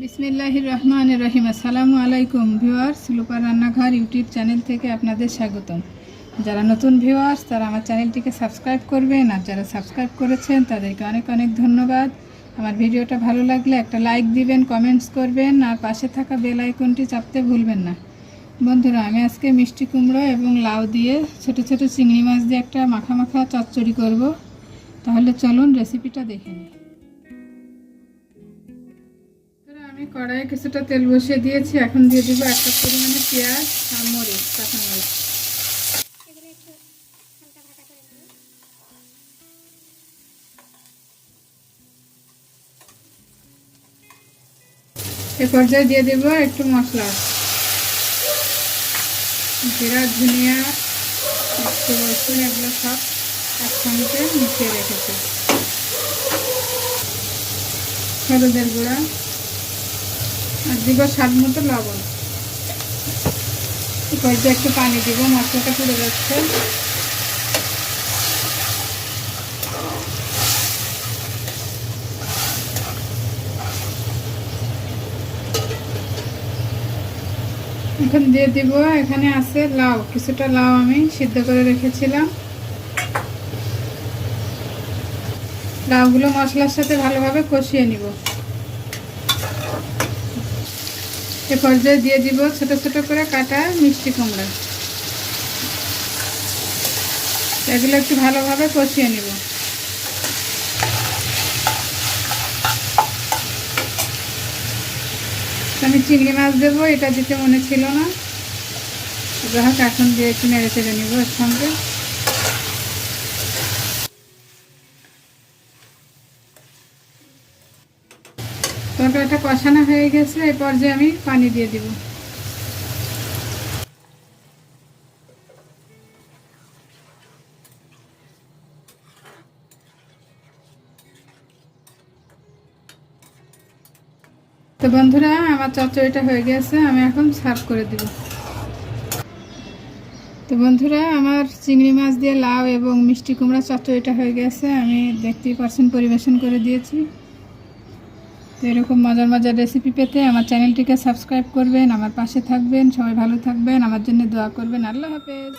বিসমিল্লাহির রহমানির রহিম। আসসালামু আলাইকুম ভিউয়ার্স, লুপা রান্নাঘর ইউটিউব চ্যানেল থেকে আপনাদের স্বাগতম। যারা নতুন ভিউয়ার্স তারা আমার চ্যানেলটিকে সাবস্ক্রাইব করবেন, আর যারা সাবস্ক্রাইব করেছেন তাদেরকে অনেক অনেক ধন্যবাদ। আমার ভিডিওটা ভালো লাগলে একটা লাইক দিবেন, কমেন্টস করবেন, আর পাশে থাকা বেল আইকনটি চাপতে ভুলবেন না। বন্ধুরা, আমি আজকে মিষ্টি কুমড়ো এবং লাউ দিয়ে ছোট ছোট চিংড়ি মাছ দিয়ে একটা মাখা মাখা চচ্চড়ি করব। তাহলে চলুন রেসিপিটা দেখে নিই। আমি কড়াইয়ে কিছুটা তেল বসিয়ে দিয়েছি। এখন দিয়ে দিব এক কাপ পরিমাণে পেঁয়াজ আর মরিচ, কাঁচা মরিচ। এ পর্যায়ে দিয়ে দেব একটু মশলা, জিরা, ধনিয়া, একটু রসুন, এগুলো সব একসঙ্গে মিশিয়ে রেখেছি। হলুদের গুঁড়া আর দিব স্বাদ মতো লবণ। এ পর্যায়ে একটু পানি দিব, মশলাটা পুড়ে যাচ্ছে। এখন দিয়ে দিব, এখানে আছে লাউ, কিছুটা লাউ আমি সিদ্ধ করে রেখেছিলাম। লাউগুলো মশলার সাথে ভালোভাবে কষিয়ে নিব। এ পর্যায়ে দিয়ে দিব ছোট ছোট করে কাটা মিষ্টি কুমড়া। এগুলো একটু ভালোভাবে কষিয়ে নিব। আমি চিংড়ি মাছ দেবো, এটা দিতে মনে ছিল না। যাই হোক, এখন দিয়ে একটু নেড়ে চেড়ে নিব এর সঙ্গে। তরকারিটা কষানো হয়ে গেছে। এই পর্যায়ে আমি পানি দিয়ে দিব। তো বন্ধুরা, আমার চচ্চড়িটা হয়ে গেছে, আমি এখন সার্ভ করে দিব। তো বন্ধুরা, আমার চিংড়ি মাছ দিয়ে লাউ এবং মিষ্টি কুমড়া চচ্চড়িটা হয়ে গেছে। আমি দেখতেই পারছেন পরিবেশন করে দিয়েছি। তো এরকম মজার মজার রেসিপি পেতে আমার চ্যানেলটিকে সাবস্ক্রাইব করবেন, আমার পাশে থাকবেন। সবাই ভালো থাকবেন, আমার জন্য দোয়া করবেন। আল্লাহ হাফেজ।